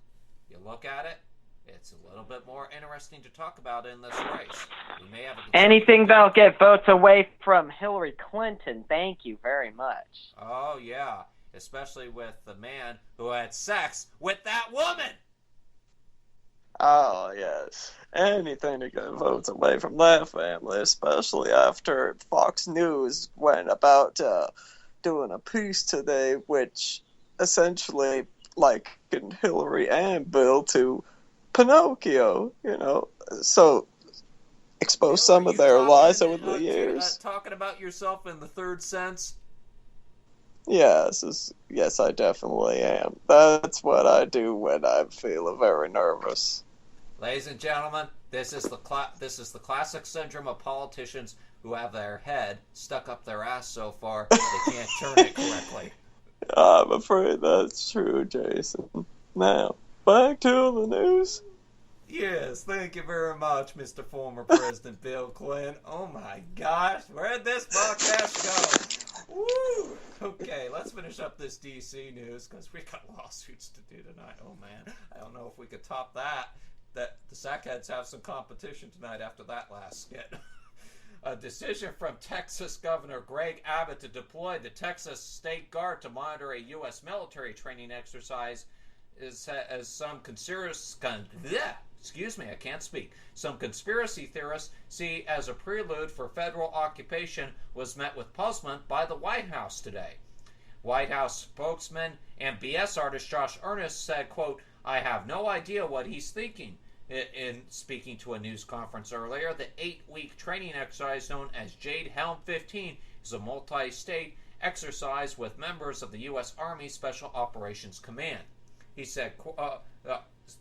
you look at it, it's a little bit more interesting to talk about in this race. We may have anything that'll get votes away from Hillary Clinton. Thank you very much. Oh, yeah. Especially with the man who had sex with that woman. Oh, yes. Anything to get votes away from that family, especially after Fox News went about doing a piece today which essentially likened Hillary and Bill to Pinocchio, so expose some of their lies over the years. Talking about yourself in the third sense? Yes, I definitely am. That's what I do when I'm feeling very nervous. Ladies and gentlemen, this is the classic syndrome of politicians who have their head stuck up their ass so far they can't turn it correctly. I'm afraid that's true, Jason. Now, back to the news. Yes, thank you very much, Mr. Former President Bill Clinton. Oh my gosh, where'd this podcast go? Woo! Okay, let's finish up this DC news because we got lawsuits to do tonight. Oh man, I don't know if we could top that. That the Sackheads have some competition tonight after that last skit. A decision from Texas Governor Greg Abbott to deploy the Texas State Guard to monitor a U.S. military training exercise as some conspiracy theorists see as a prelude for federal occupation was met with puzzlement by the White House today. White House spokesman and BS artist Josh Earnest said, quote, "I have no idea what he's thinking." In speaking to a news conference earlier, the 8-week training exercise known as Jade Helm 15 is a multi-state exercise with members of the U.S. Army Special Operations Command. He said,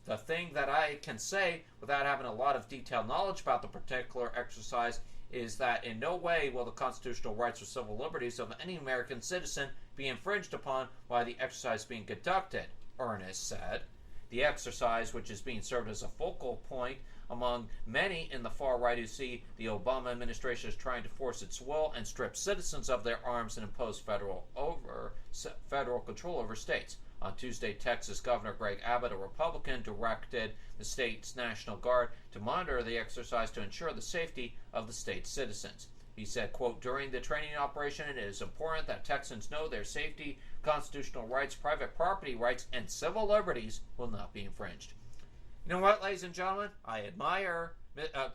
the thing that I can say without having a lot of detailed knowledge about the particular exercise is that in no way will the constitutional rights or civil liberties of any American citizen be infringed upon by the exercise being conducted, Ernest said. The exercise, which is being served as a focal point among many in the far right who see the Obama administration as trying to force its will and strip citizens of their arms and impose federal control over states. On Tuesday, Texas Governor Greg Abbott, a Republican, directed the state's National Guard to monitor the exercise to ensure the safety of the state's citizens. He said, quote, "During the training operation, it is important that Texans know their safety, constitutional rights, private property rights, and civil liberties will not be infringed." You know what, ladies and gentlemen? I admire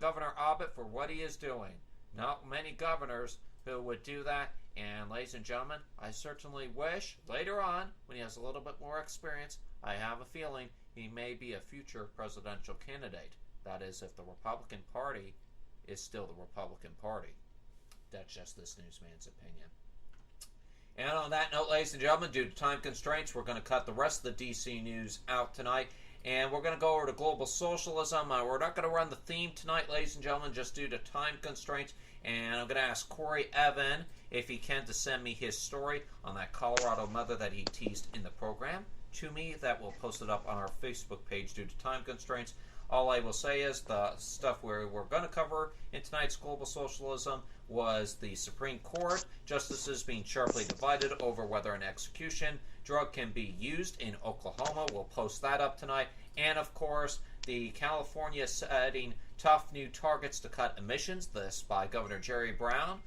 Governor Abbott for what he is doing. Not many governors who would do that. And ladies and gentlemen, I certainly wish later on, when he has a little bit more experience, I have a feeling he may be a future presidential candidate. That is, if the Republican Party is still the Republican Party. That's just this newsman's opinion. And on that note, ladies and gentlemen, due to time constraints, we're going to cut the rest of the D.C. news out tonight. And we're going to go over to global socialism. We're not going to run the theme tonight, ladies and gentlemen, just due to time constraints. And I'm going to ask Corey Evan if he can to send me his story on that Colorado mother that he teased in the program to me. That will post it up on our Facebook page due to time constraints. All I will say is the stuff we're going to cover in tonight's Global Socialism was the Supreme Court, justices being sharply divided over whether an execution drug can be used in Oklahoma. We'll post that up tonight. And, of course, the California setting tough new targets to cut emissions, this by Governor Jerry Brown.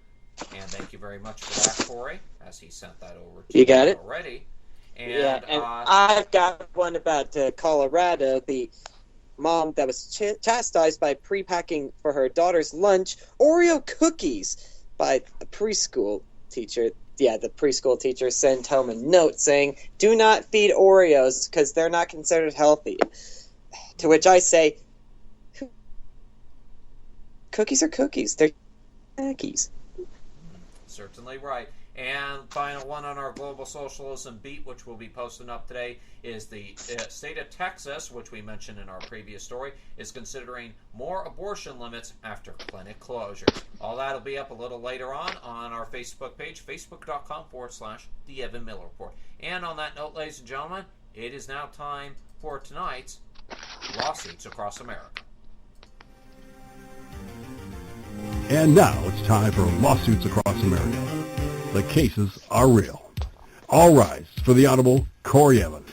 And thank you very much for that, Corey, as he sent that over to you got it already. And, yeah, and I've got one about Colorado, the mom that was chastised by pre-packing for her daughter's lunch Oreo cookies by a preschool teacher. Yeah, the preschool teacher sent home a note saying, "Do not feed Oreos because they're not considered healthy." To which I say, cookies are cookies. They're cookies. Certainly right. And final one on our Global Socialism beat, which we'll be posting up today, is the state of Texas, which we mentioned in our previous story, is considering more abortion limits after clinic closures. All that will be up a little later on our Facebook page, facebook.com/The Evan Miller Report. And on that note, ladies and gentlemen, it is now time for tonight's Lawsuits Across America. And now it's time for Lawsuits Across America. The cases are real. All rise for the Honorable Corey Evan.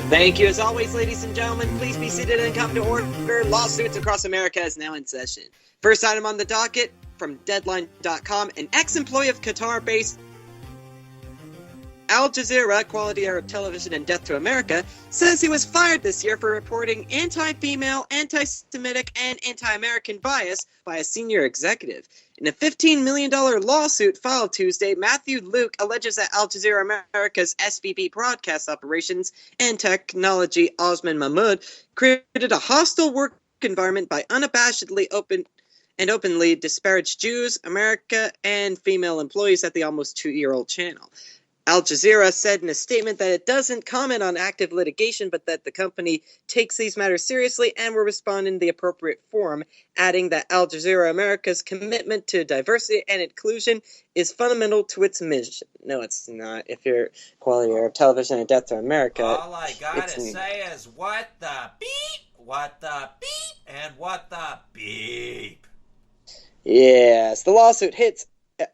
Thank you. As always, ladies and gentlemen, please be seated and come to order. Lawsuits Across America is now in session. First item on the docket from Deadline.com. An ex-employee of Qatar-based Al Jazeera, Quality Arab Television, and Death to America, says he was fired this year for reporting anti-female, anti-Semitic, and anti-American bias by a senior executive. In a $15 million lawsuit filed Tuesday, Matthew Luke alleges that Al Jazeera America's SVP broadcast operations and technology, Osman Mahmoud, created a hostile work environment by unabashedly openly disparaged Jews, America, and female employees at the almost 2-year-old channel. Al Jazeera said in a statement that it doesn't comment on active litigation, but that the company takes these matters seriously and will respond in the appropriate form, adding that Al Jazeera America's commitment to diversity and inclusion is fundamental to its mission. No, it's not. If you're Quality Arab Television and Death to America... All I gotta say is, what the beep, what the beep, and what the beep. Yes, the lawsuit hits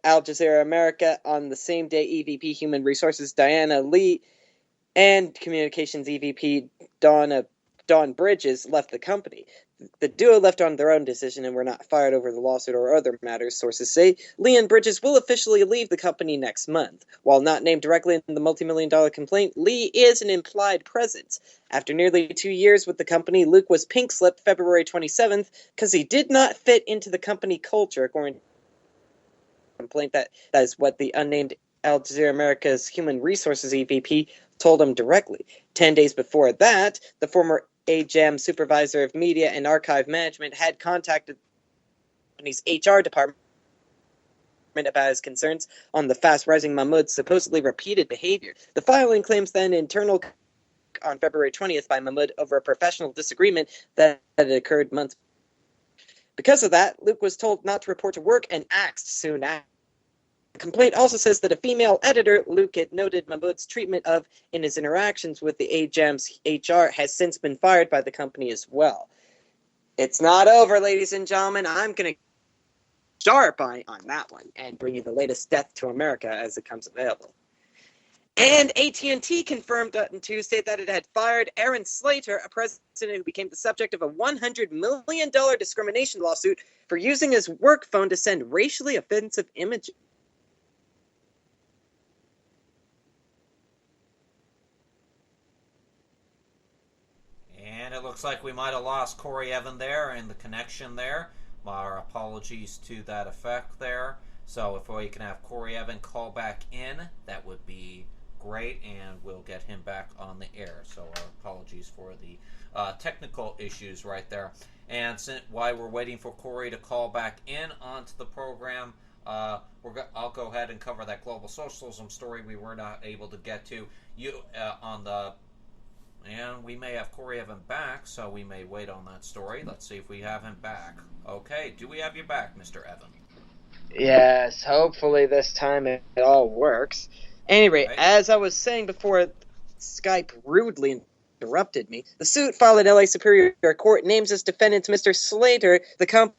Al Jazeera America on the same day EVP Human Resources Diana Lee and Communications EVP Dawn Bridges left the company. The duo left on their own decision and were not fired over the lawsuit or other matters, sources say. Lee and Bridges will officially leave the company next month. While not named directly in the multi-million-dollar complaint, Lee is an implied presence. After nearly 2 years with the company, Luke was pink-slipped February 27th because he did not fit into the company culture, according to complaint. That is what the unnamed Al Jazeera America's Human Resources EVP told him directly. 10 days before that, the former AJAM supervisor of media and archive management had contacted the company's HR department about his concerns on the fast-rising Mahmoud's supposedly repeated behavior. The filing claims that an internal on February 20th by Mahmoud over a professional disagreement that had occurred months. Because of that, Luke was told not to report to work and axed soon after. complaint also says that a female editor, Lukat, noted Mahmoud's treatment of in his interactions with the AJAM's HR has since been fired by the company as well. It's not over, ladies and gentlemen. I'm going to sharp on that one and bring you the latest Death to America as it comes available. And AT&T confirmed on Tuesday that it had fired Aaron Slater, a president who became the subject of a $100 million discrimination lawsuit for using his work phone to send racially offensive images. And it looks like we might have lost Corey Evan there and the connection there. Our apologies to that effect there. So if we can have Corey Evan call back in, that would be great, and we'll get him back on the air. So our apologies for the technical issues right there. And while we're waiting for Corey to call back in onto the program, I'll go ahead and cover that global socialism story we were not able to get to. And we may have Corey Evan back, so we may wait on that story. Let's see if we have him back. Okay, do we have you back, Mr. Evan? Yes, hopefully this time it all works. Anyway, as I was saying before, Skype rudely interrupted me. The suit filed in LA Superior Court names as defendants Mr. Slater, the company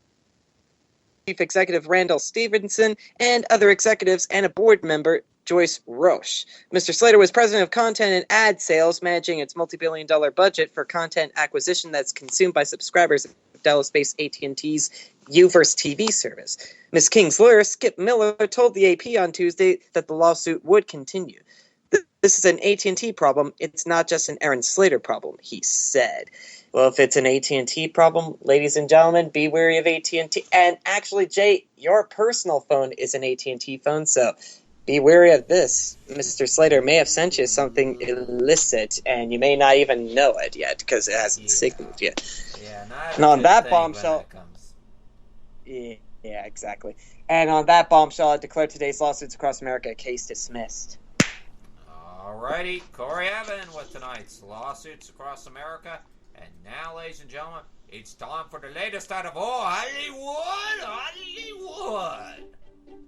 chief executive Randall Stevenson, and other executives, and a board member, Joyce Roche. Mr. Slater was president of content and ad sales, managing its multi-billion-dollar budget for content acquisition that's consumed by subscribers of Dallas-based AT&T's Uverse TV service. Ms. King's lawyer, Skip Miller, told the AP on Tuesday that the lawsuit would continue. This is an AT&T problem. It's not just an Aaron Slater problem, he said. Well, if it's an AT&T problem, ladies and gentlemen, be wary of AT&T. And actually, Jay, your personal phone is an AT&T phone, so be wary of this. Mr. Slater may have sent you something illicit, and you may not even know it yet because it hasn't signaled yet. Yeah, not and on that bombshell, yeah, exactly. And on that bombshell, I declare today's lawsuits across America case dismissed. Alrighty, Corey Evan with tonight's lawsuits across America. And now, ladies and gentlemen, it's time for the latest out of Hollywood.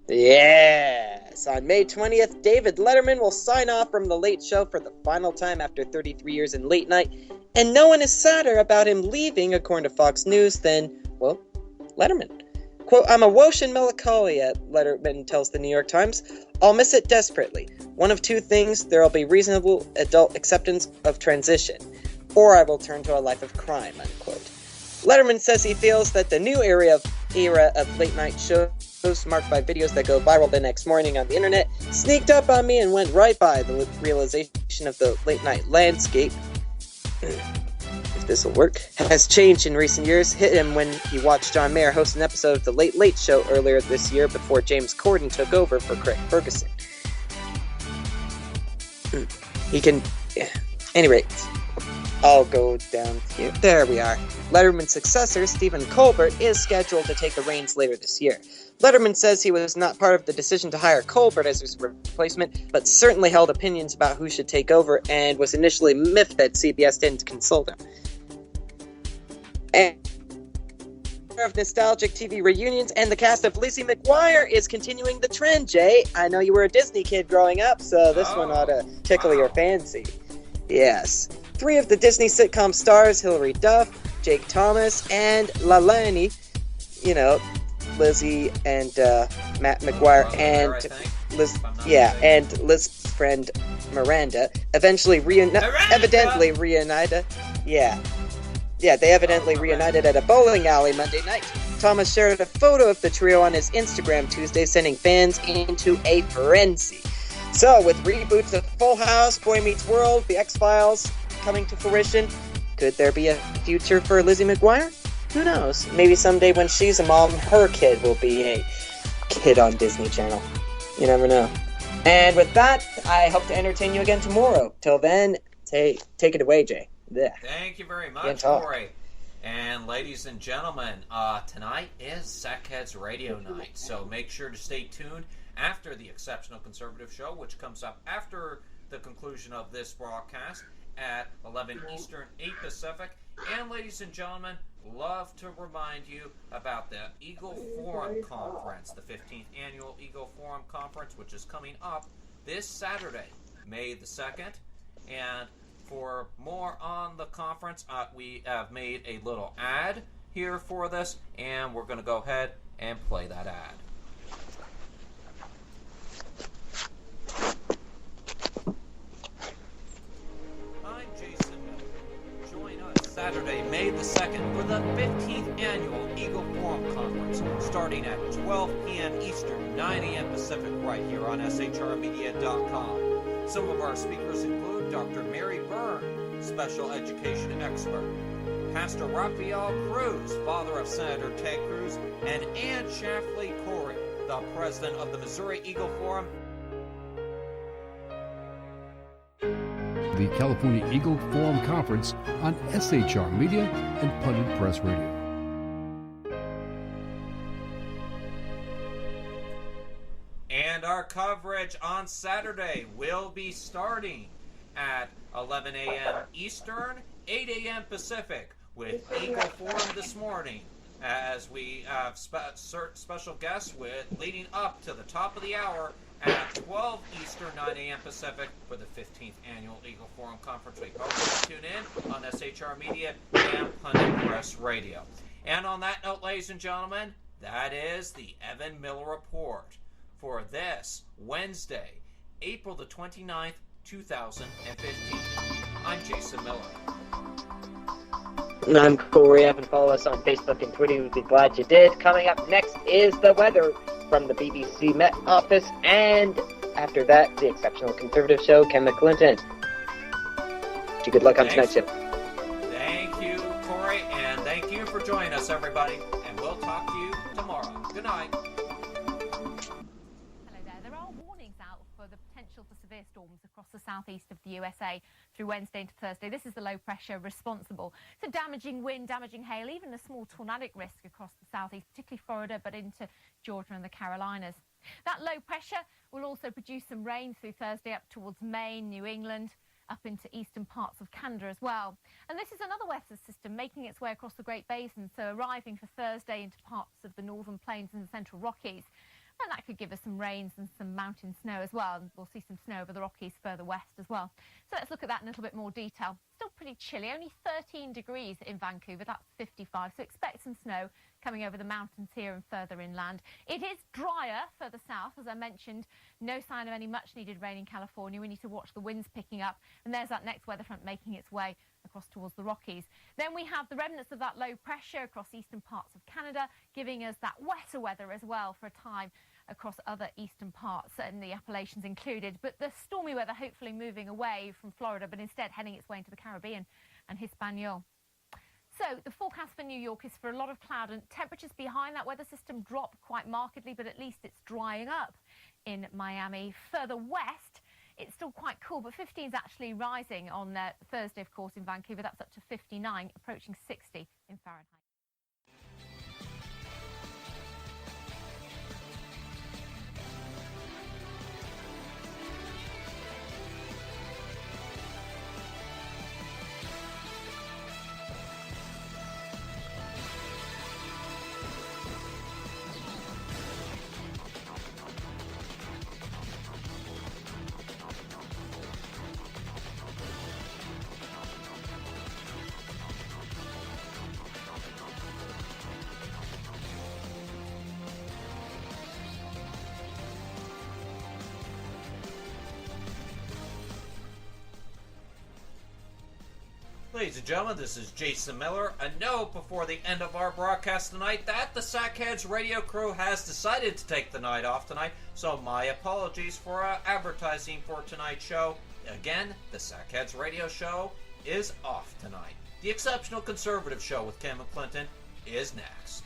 Yes! On May 20th, David Letterman will sign off from The Late Show for the final time after 33 years in late night, and no one is sadder about him leaving, according to Fox News, than, well, Letterman. Quote, "I'm awash in melancholia," Letterman tells the New York Times. "I'll miss it desperately. One of two things, there'll be reasonable adult acceptance of transition, or I will turn to a life of crime," unquote. Letterman says he feels that the new era of late-night shows, marked by videos that go viral the next morning on the internet, sneaked up on me and went right by the realization of the late-night landscape, if this will work, has changed in recent years. Hit him when he watched John Mayer host an episode of The Late Late Show earlier this year before James Corden took over for Craig Ferguson. Anyway, I'll go down here. There we are. Letterman's successor, Stephen Colbert, is scheduled to take the reins later this year. Letterman says he was not part of the decision to hire Colbert as his replacement, but certainly held opinions about who should take over and was initially miffed that CBS didn't consult him. And of nostalgic TV reunions, and the cast of Lizzie McGuire is continuing the trend, Jay. I know you were a Disney kid growing up, so this one ought to tickle your fancy. Yes. 3 of the Disney sitcom stars, Hilary Duff, Jake Thomas, and Lalani, Lizzie and Matt McGuire, and Liz's friend Miranda, eventually evidently reunited. They evidently reunited at a bowling alley Monday night. Thomas shared a photo of the trio on his Instagram Tuesday, sending fans into a frenzy. So, with reboots of Full House, Boy Meets World, The X-Files coming to fruition, could there be a future for Lizzie McGuire? Who knows? Maybe someday when she's a mom, her kid will be a kid on Disney Channel. You never know. And with that, I hope to entertain you again tomorrow. Till then, take it away, Jay. Yeah. Thank you very much, Corey. And ladies and gentlemen, tonight is Sackheads Radio Night, so make sure to stay tuned after the Exceptional Conservative Show, which comes up after the conclusion of this broadcast at 11 Eastern, 8 Pacific. And ladies and gentlemen, love to remind you about the Eagle Forum Conference, the 15th Annual Eagle Forum Conference, which is coming up this Saturday, May the 2nd. And for more on the conference, we have made a little ad here for this, and we're going to go ahead and play that ad. I'm Jason Miller. Join us Saturday, May the 2nd for the 15th Annual Eagle Forum Conference, starting at 12 p.m. Eastern, 9 a.m. Pacific, right here on shrmedia.com. Some of our speakers include Dr. Mary Byrne, special education expert, Pastor Rafael Cruz, father of Senator Ted Cruz, and Ann Schlafly Corey, the president of the Missouri Eagle Forum. The California Eagle Forum Conference on SHR Media and Pundit Press Radio. And our coverage on Saturday will be starting at 11 a.m. Eastern, 8 a.m. Pacific, with Eagle Forum this morning, as we have special guests leading up to the top of the hour at 12 Eastern, 9 a.m. Pacific for the 15th Annual Eagle Forum Conference. We hope you tune in on SHR Media and Pundit Press Radio. And on that note, ladies and gentlemen, that is the Evan Miller Report for this Wednesday, April the 29th, 2015. I'm Jason Miller. And I'm Corey Evan. Follow us on Facebook and Twitter. We'd be glad you did. Coming up next is the weather from the BBC Met Office, and after that, the Exceptional Conservative Show, Ken McClinton. Good luck on tonight's show. Thank you, Corey, and thank you for joining us, everybody, and we'll talk to you tomorrow. Good night. Hello there. There are warnings out for the potential for severe storms across the southeast of the USA through Wednesday into Thursday. This is the low pressure responsible. So damaging wind, damaging hail, even a small tornadic risk across the southeast, particularly Florida, but into Georgia and the Carolinas. That low pressure will also produce some rain through Thursday up towards Maine, New England, up into eastern parts of Canada as well. And this is another weather system making its way across the Great Basin, so arriving for Thursday into parts of the northern plains and the central Rockies. And that could give us some rains and some mountain snow as well. And we'll see some snow over the Rockies further west as well. So let's look at that in a little bit more detail. Still pretty chilly, only 13 degrees in Vancouver. That's 55. So expect some snow coming over the mountains here and further inland. It is drier further south, as I mentioned. No sign of any much needed rain in California. We need to watch the winds picking up. And there's that next weather front making its way across towards the Rockies. Then we have the remnants of that low pressure across eastern parts of Canada, giving us that wetter weather as well for a time across other eastern parts, and the Appalachians included. But the stormy weather hopefully moving away from Florida, but instead heading its way into the Caribbean and Hispaniola. So the forecast for New York is for a lot of cloud, and temperatures behind that weather system drop quite markedly, but at least it's drying up in Miami. Further west, it's still quite cool, but 15 is actually rising on Thursday, of course, in Vancouver. That's up to 59, approaching 60 in Fahrenheit. Ladies and gentlemen, this is Jason Miller. A note before the end of our broadcast tonight that the Sackheads radio crew has decided to take the night off tonight, so my apologies for advertising for tonight's show. Again, the Sackheads radio show is off tonight. The Exceptional Conservative Show with Ken McClinton is next.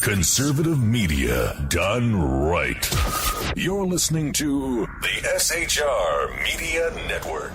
Conservative media done right. You're listening to the SHR Media Network.